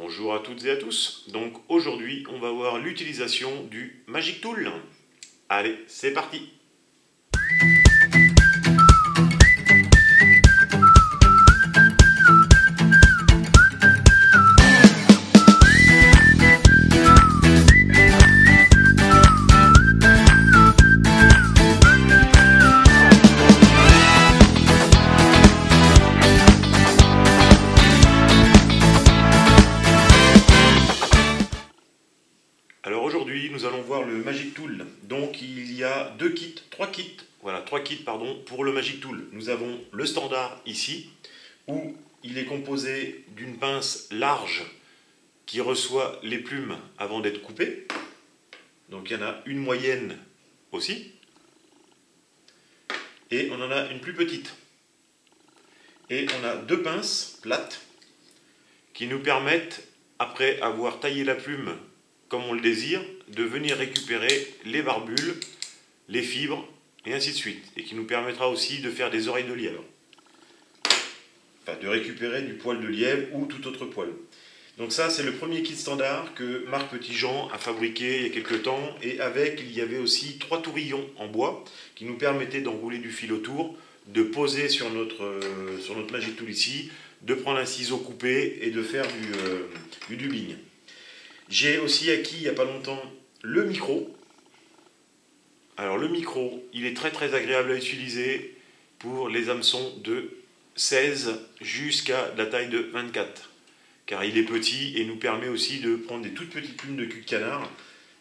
Bonjour à toutes et à tous. Donc aujourd'hui, on va voir l'utilisation du Magic Tool. Allez, c'est parti. Alors aujourd'hui, nous allons voir le Magic Tool. Donc il y a trois kits pour le Magic Tool. Nous avons le standard ici, où il est composé d'une pince large qui reçoit les plumes avant d'être coupée. Donc il y en a une moyenne aussi. Et on en a une plus petite. Et on a deux pinces plates qui nous permettent, après avoir taillé la plume comme on le désire, de venir récupérer les barbules, les fibres, et ainsi de suite. Et qui nous permettra aussi de faire des oreilles de lièvre. Enfin, de récupérer du poil de lièvre ou tout autre poil. Donc ça, c'est le premier kit standard que Marc Petitjean a fabriqué il y a quelques temps. Et avec, il y avait aussi 3 tourillons en bois qui nous permettaient d'enrouler du fil autour, de poser sur notre Magic Tool ici, de prendre un ciseau coupé et de faire du dubbing. J'ai aussi acquis il n'y a pas longtemps le micro. Alors le micro, il est très agréable à utiliser pour les hameçons de 16 jusqu'à la taille de 24. Car il est petit et nous permet aussi de prendre des toutes petites plumes de cul de canard.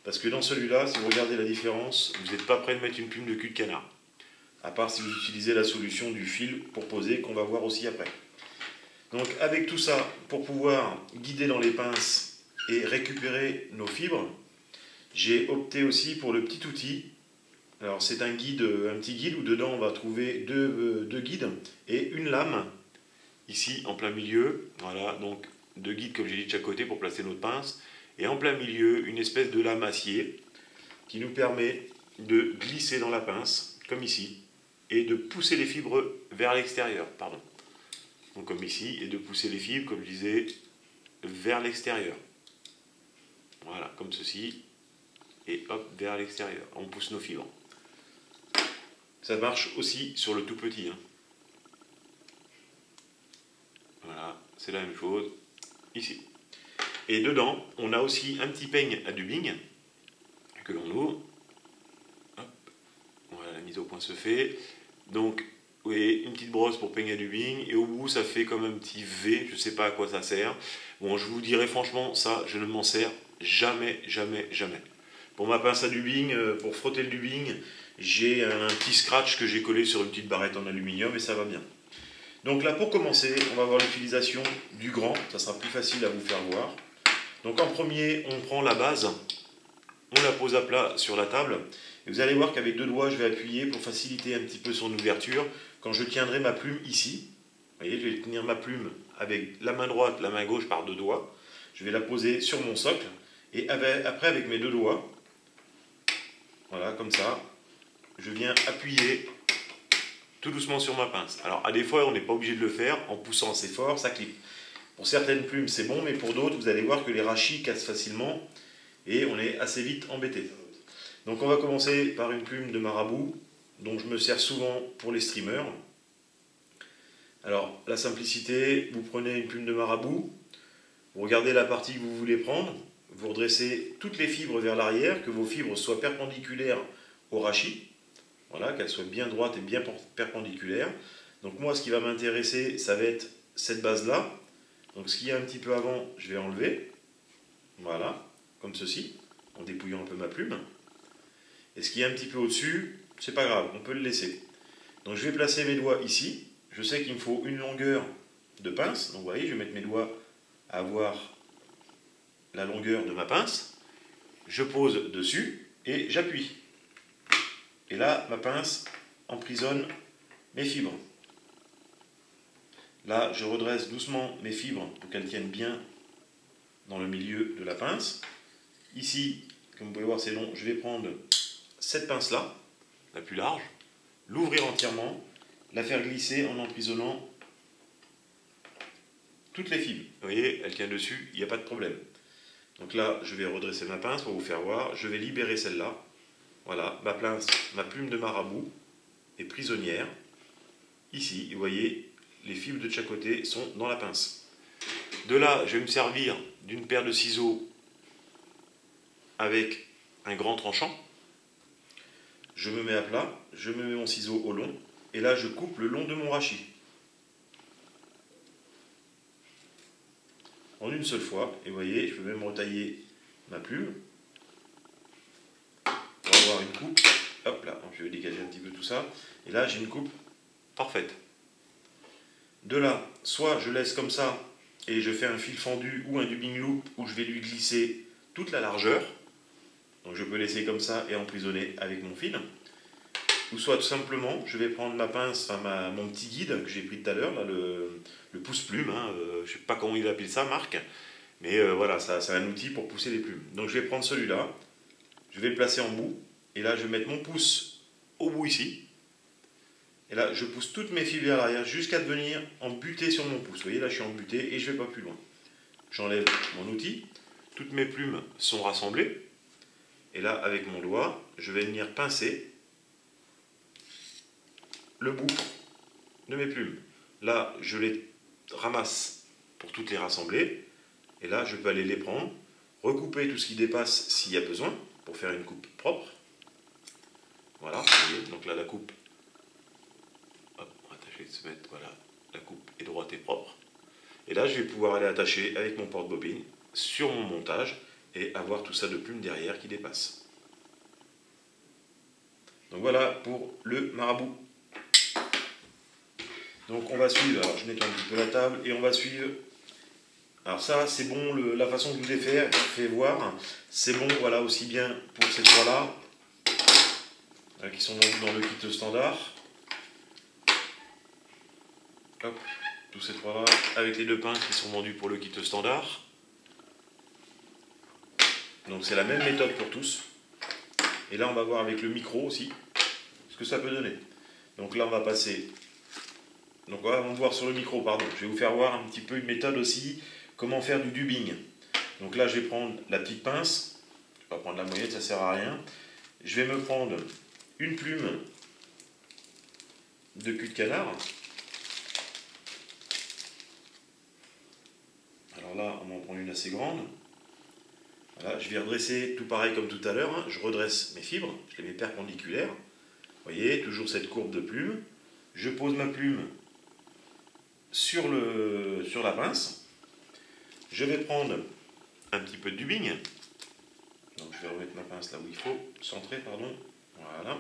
Parce que dans celui-là, si vous regardez la différence, vous n'êtes pas prêt de mettre une plume de cul de canard. À part si vous utilisez la solution du fil pour poser, qu'on va voir aussi après. Donc avec tout ça, pour pouvoir guider dans les pinces et récupérer nos fibres, j'ai opté aussi pour le petit outil. Alors c'est un petit guide où dedans on va trouver deux guides et une lame ici en plein milieu. Voilà, donc 2 guides comme j'ai dit de chaque côté pour placer notre pince, et en plein milieu une espèce de lame acier qui nous permet de glisser dans la pince comme ici et de pousser les fibres vers l'extérieur, pardon. Donc comme ici, et de pousser les fibres, comme je disais, vers l'extérieur. Voilà, comme ceci, et hop, vers l'extérieur. On pousse nos fibres. Ça marche aussi sur le tout petit. Voilà, c'est la même chose ici. Et dedans, on a aussi un petit peigne à dubbing que l'on ouvre. Hop. Voilà, la mise au point se fait. Donc, vous voyez, une petite brosse pour peigner à dubbing, et au bout, ça fait comme un petit V, je ne sais pas à quoi ça sert. Bon, je vous dirai franchement, ça, je ne m'en sers jamais. Pour ma pince à dubbing, pour frotter le dubbing, j'ai un petit scratch que j'ai collé sur une petite barrette en aluminium, et ça va bien. Donc là, pour commencer, on va voir l'utilisation du grand, ça sera plus facile à vous faire voir. Donc en premier, on prend la base, on la pose à plat sur la table, et vous allez voir qu'avec 2 doigts, je vais appuyer pour faciliter un petit peu son ouverture. Quand je tiendrai ma plume ici, vous voyez, je vais tenir ma plume avec la main droite, la main gauche par 2 doigts. Je vais la poser sur mon socle, et après avec mes 2 doigts, voilà, comme ça, je viens appuyer tout doucement sur ma pince. Alors à des fois, on n'est pas obligé de le faire, en poussant assez fort, ça clip. Pour certaines plumes, c'est bon, mais pour d'autres, vous allez voir que les rachis cassent facilement, et on est assez vite embêté. Donc on va commencer par une plume de marabout, dont je me sers souvent pour les streamers. Alors la simplicité, vous prenez une plume de marabout, vous regardez la partie que vous voulez prendre, vous redressez toutes les fibres vers l'arrière, que vos fibres soient perpendiculaires au rachis. Voilà, qu'elles soient bien droites et bien perpendiculaires. Donc moi, ce qui va m'intéresser, ça va être cette base-là. Donc ce qu'il y a un petit peu avant, je vais enlever. Voilà, comme ceci, en dépouillant un peu ma plume. Et ce qui est un petit peu au-dessus, c'est pas grave, on peut le laisser. Donc je vais placer mes doigts ici. Je sais qu'il me faut une longueur de pince. Donc vous voyez, je vais mettre mes doigts à avoir la longueur de ma pince. Je pose dessus et j'appuie. Et là, ma pince emprisonne mes fibres. Là, je redresse doucement mes fibres pour qu'elles tiennent bien dans le milieu de la pince. Ici, comme vous pouvez voir, c'est long. Je vais prendre cette pince-là, la plus large, l'ouvrir entièrement, la faire glisser en emprisonnant toutes les fibres. Vous voyez, elle tient dessus, il n'y a pas de problème. Donc là, je vais redresser ma pince pour vous faire voir. Je vais libérer celle-là. Voilà, ma plume de marabout est prisonnière. Ici, vous voyez, les fibres de chaque côté sont dans la pince. De là, je vais me servir d'une paire de ciseaux avec un grand tranchant. Je me mets à plat, je me mets mon ciseau au long, et là, je coupe le long de mon rachis. En une seule fois, et vous voyez, je peux même retailler ma plume pour avoir une coupe. Hop là, je vais dégager un petit peu tout ça, et là j'ai une coupe parfaite. De là, soit je laisse comme ça et je fais un fil fendu ou un dubbing loop où je vais lui glisser toute la largeur. Donc je peux laisser comme ça et emprisonner avec mon fil. Ou soit tout simplement, je vais prendre ma pince, enfin mon petit guide que j'ai pris tout à l'heure, le pouce-plume, hein, je ne sais pas comment il appelle ça, Marc, mais voilà, ça, c'est un outil pour pousser les plumes. Donc je vais prendre celui-là, je vais le placer en bout, et là je vais mettre mon pouce au bout ici, et là je pousse toutes mes fibres vers l'arrière jusqu'à devenir embuté sur mon pouce. Vous voyez, là je suis embuté et je ne vais pas plus loin. J'enlève mon outil, toutes mes plumes sont rassemblées, et là avec mon doigt, je vais venir pincer le bout de mes plumes. Là, je les ramasse pour toutes les rassembler. Et là, je peux aller les prendre, recouper tout ce qui dépasse s'il y a besoin, pour faire une coupe propre. Voilà, vous voyez, donc là, la coupe, hop, on va attacher de se mettre, voilà, la coupe est droite et propre. Et là, je vais pouvoir aller attacher avec mon porte-bobine sur mon montage et avoir tout ça de plumes derrière qui dépasse. Donc voilà pour le marabout. Donc on va suivre, alors je nettoie un petit peu la table et on va suivre. Alors ça c'est bon, la façon que je vous ai fait voir, c'est bon, voilà, aussi bien pour ces trois-là, qui sont vendus dans le kit standard. Hop, tous ces trois-là, avec les deux pinces qui sont vendus pour le kit standard. Donc c'est la même méthode pour tous. Et là on va voir avec le micro aussi, ce que ça peut donner. Donc là on va passer... Donc voilà, on va voir sur le micro, pardon. Je vais vous faire voir un petit peu une méthode aussi, comment faire du dubbing. Donc là, je vais prendre la petite pince. Je ne vais pas prendre la moyenne, ça ne sert à rien. Je vais me prendre une plume de cul de canard. Alors là, on va en prendre une assez grande. Voilà, je vais redresser tout pareil comme tout à l'heure. Hein. Je redresse mes fibres, je les mets perpendiculaires. Vous voyez, toujours cette courbe de plume. Je pose ma plume sur la pince. Je vais prendre un petit peu de dubbing. Donc je vais remettre ma pince là où il faut, centrer, pardon. Voilà.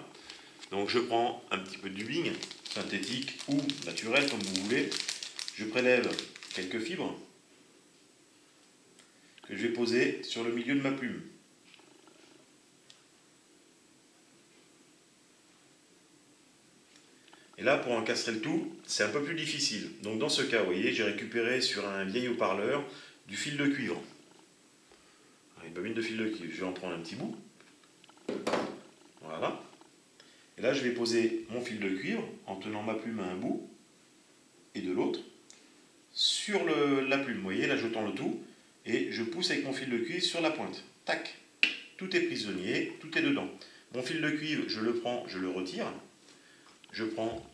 Donc je prends un petit peu de dubbing, synthétique ou naturel comme vous voulez. Je prélève quelques fibres que je vais poser sur le milieu de ma plume. Et là, pour encastrer le tout, c'est un peu plus difficile. Donc dans ce cas, vous voyez, j'ai récupéré sur un vieil haut-parleur du fil de cuivre. Une bobine de fil de cuivre. Je vais en prendre un petit bout. Voilà. Et là, je vais poser mon fil de cuivre en tenant ma plume à un bout et de l'autre sur la plume. Vous voyez, là, je tends le tout et je pousse avec mon fil de cuivre sur la pointe. Tac. Tout est prisonnier, tout est dedans. Mon fil de cuivre, je le prends, je le retire. Je prends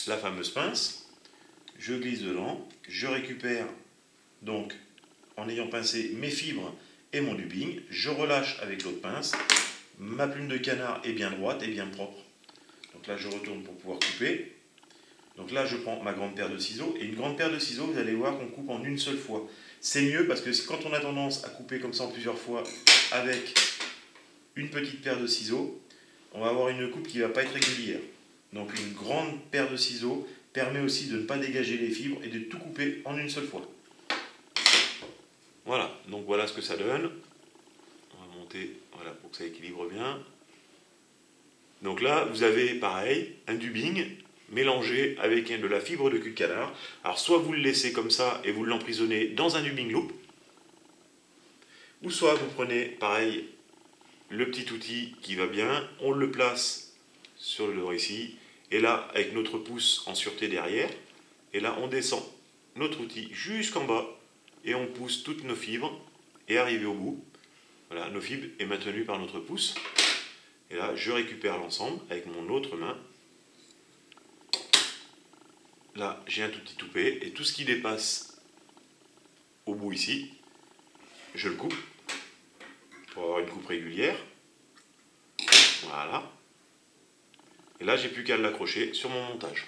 la fameuse pince, je glisse dedans, je récupère donc en ayant pincé mes fibres et mon dubbing, je relâche avec l'autre pince, ma plume de canard est bien droite et bien propre. Donc là je retourne pour pouvoir couper. Donc là je prends ma grande paire de ciseaux et une grande paire de ciseaux, vous allez voir qu'on coupe en une seule fois. C'est mieux parce que quand on a tendance à couper comme ça en plusieurs fois avec une petite paire de ciseaux, on va avoir une coupe qui ne va pas être régulière. Donc une grande paire de ciseaux permet aussi de ne pas dégager les fibres et de tout couper en une seule fois. Voilà, donc voilà ce que ça donne. On va monter, voilà, pour que ça équilibre bien. Donc là, vous avez pareil, un dubbing mélangé avec de la fibre de cul de canard. Alors soit vous le laissez comme ça et vous l'emprisonnez dans un dubbing loop, ou soit vous prenez pareil le petit outil qui va bien, on le place sur le ici, et là avec notre pouce en sûreté derrière, et là on descend notre outil jusqu'en bas et on pousse toutes nos fibres et arrivé au bout. Voilà, nos fibres est maintenues par notre pouce. Et là, je récupère l'ensemble avec mon autre main. Là, j'ai un tout petit toupet et tout ce qui dépasse au bout ici, je le coupe pour avoir une coupe régulière. Voilà. Et là, j'ai plus qu'à l'accrocher sur mon montage.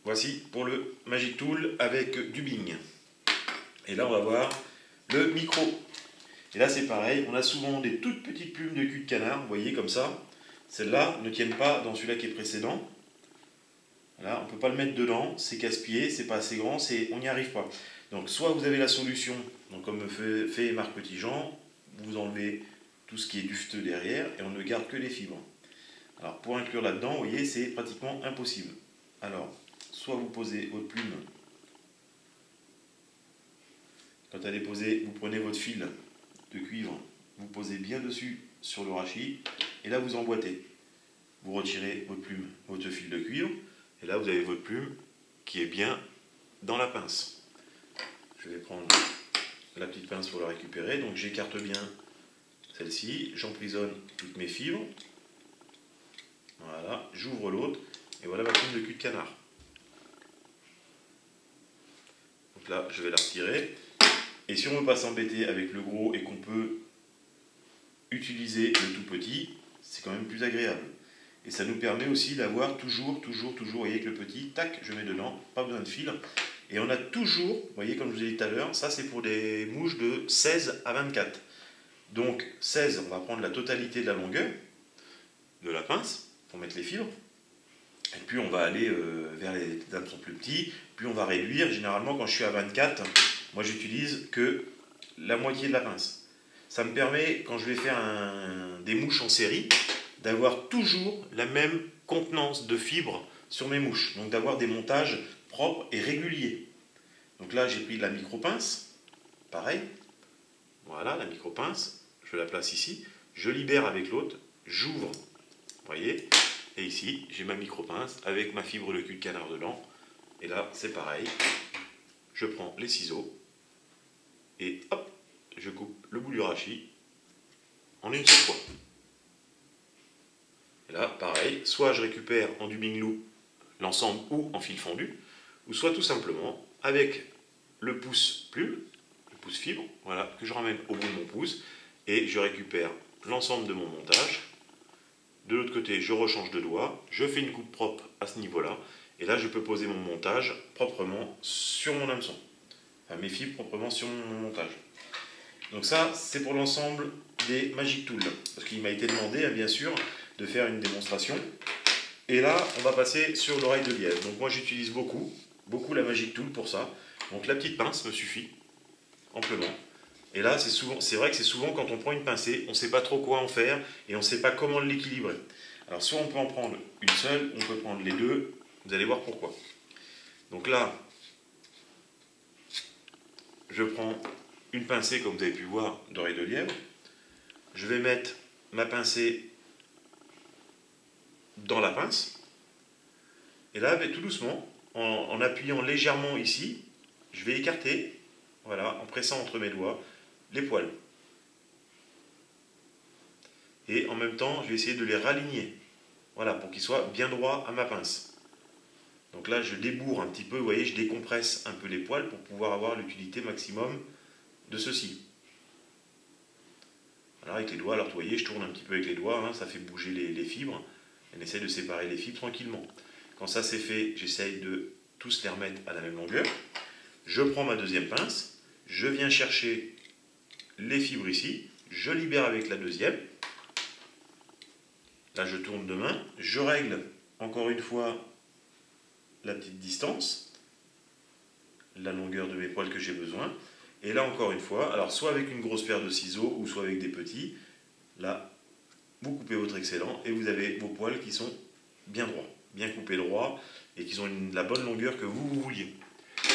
Voici pour le Magic Tool avec du Bing. Et là, on va voir le micro. Et là, c'est pareil, on a souvent des toutes petites plumes de cul de canard, vous voyez, comme ça. Celles-là ne tiennent pas dans celui-là qui est précédent. Voilà, on ne peut pas le mettre dedans, c'est casse-pied, c'est pas assez grand, on n'y arrive pas. Donc, soit vous avez la solution, donc comme fait Marc Petitjean, vous enlevez tout ce qui est dufteux derrière et on ne garde que les fibres. Alors, pour inclure là-dedans, vous voyez, c'est pratiquement impossible. Alors, soit vous posez votre plume. Quand elle est posée, vous prenez votre fil de cuivre, vous posez bien dessus sur le rachis, et là vous emboîtez. Vous retirez votre plume, votre fil de cuivre, et là vous avez votre plume qui est bien dans la pince. Je vais prendre la petite pince pour la récupérer, donc j'écarte bien celle-ci, j'emprisonne toutes mes fibres, voilà, j'ouvre l'autre, et voilà ma plume de cul de canard. Donc là, je vais la retirer. Et si on ne veut pas s'embêter avec le gros et qu'on peut utiliser le tout petit, c'est quand même plus agréable. Et ça nous permet aussi d'avoir toujours, vous voyez, avec le petit, tac, je mets dedans, pas besoin de fil. Et on a toujours, vous voyez, comme je vous ai dit tout à l'heure, ça c'est pour des mouches de 16 à 24. Donc 16, on va prendre la totalité de la longueur de la pince pour mettre les fibres. Et puis on va aller vers les hameçons plus petits, puis on va réduire. Généralement, quand je suis à 24, moi j'utilise que la moitié de la pince. Ça me permet, quand je vais faire des mouches en série, d'avoir toujours la même contenance de fibres sur mes mouches. Donc d'avoir des montages propres et réguliers. Donc là j'ai pris la micro-pince, pareil. Voilà la micro-pince, je la place ici. Je libère avec l'autre, j'ouvre, vous voyez. Et ici j'ai ma micro-pince avec ma fibre de cul de canard dedans. Et là c'est pareil, je prends les ciseaux. Et hop, je coupe le bout du rachis en une seule fois. Et là, pareil, soit je récupère en dubbing loop l'ensemble ou en fil fondu, ou soit tout simplement avec le pouce plume, le pouce fibre, voilà, que je ramène au bout de mon pouce, et je récupère l'ensemble de mon montage. De l'autre côté, je rechange de doigt, je fais une coupe propre à ce niveau-là, et là je peux poser mon montage proprement sur mon hameçon. Enfin, mes fibres proprement sur mon montage. Donc ça, c'est pour l'ensemble des Magic Tools. Parce qu'il m'a été demandé, bien sûr, de faire une démonstration. Et là, on va passer sur l'oreille de lièvre. Donc moi, j'utilise beaucoup la Magic Tool pour ça. Donc la petite pince me suffit, amplement. Et là, c'est vrai que c'est souvent quand on prend une pincée, on ne sait pas trop quoi en faire et on ne sait pas comment l'équilibrer. Alors soit on peut en prendre une seule, on peut prendre les deux. Vous allez voir pourquoi. Donc là, je prends une pincée, comme vous avez pu voir, d'oreille de lièvre. Je vais mettre ma pincée dans la pince. Et là, tout doucement, en appuyant légèrement ici, je vais écarter, voilà, en pressant entre mes doigts, les poils. Et en même temps, je vais essayer de les raligner. Voilà, pour qu'ils soient bien droits à ma pince. Donc là, je débourre un petit peu, vous voyez, je décompresse un peu les poils pour pouvoir avoir l'utilité maximum de ceci. Alors avec les doigts, alors vous voyez, je tourne un petit peu avec les doigts, hein, ça fait bouger les fibres. On essaie de séparer les fibres tranquillement. Quand ça c'est fait, j'essaye de tous les remettre à la même longueur. Je prends ma deuxième pince, je viens chercher les fibres ici, je libère avec la deuxième. Là je tourne de main, je règle encore une fois la petite distance, la longueur de mes poils que j'ai besoin. Et là encore une fois, alors soit avec une grosse paire de ciseaux ou soit avec des petits, là vous coupez votre excellent et vous avez vos poils qui sont bien droits, bien coupés droit et qui ont la bonne longueur que vous vouliez.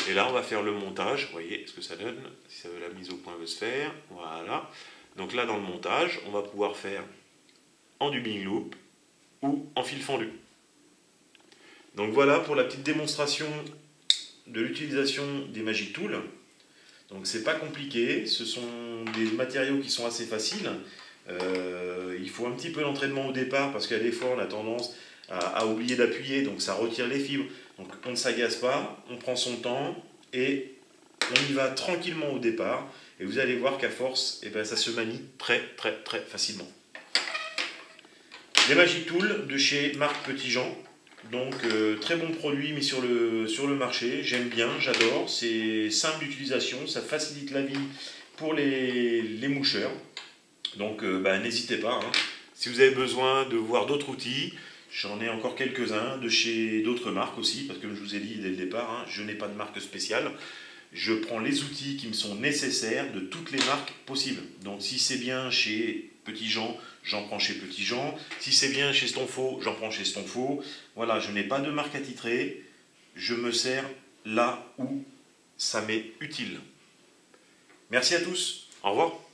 Et là on va faire le montage, vous voyez ce que ça donne, si ça veut, la mise au point veut se faire, voilà. Donc là dans le montage, on va pouvoir faire en dubbing loop ou en fil fondu. Donc voilà pour la petite démonstration de l'utilisation des Magic Tools. Donc c'est pas compliqué, ce sont des matériaux qui sont assez faciles. Il faut un petit peu d'entraînement au départ parce qu'à des fois on a tendance à oublier d'appuyer, donc ça retire les fibres. Donc on ne s'agace pas, on prend son temps et on y va tranquillement au départ. Et vous allez voir qu'à force, eh ben, ça se manie très facilement. Les Magic Tools de chez Marc Petitjean. Donc très bon produit mis sur le marché, j'aime bien, j'adore, c'est simple d'utilisation, ça facilite la vie pour les moucheurs. Donc n'hésitez pas, hein. Si vous avez besoin de voir d'autres outils, j'en ai encore quelques-uns de chez d'autres marques aussi, parce que comme je vous ai dit dès le départ, hein, je n'ai pas de marque spéciale. Je prends les outils qui me sont nécessaires de toutes les marques possibles. Donc si c'est bien chez Petitjean, j'en prends chez Petitjean. Si c'est bien chez Stonfo, j'en prends chez Stonfo. Voilà, je n'ai pas de marque attitrée. Je me sers là où ça m'est utile. Merci à tous. Au revoir.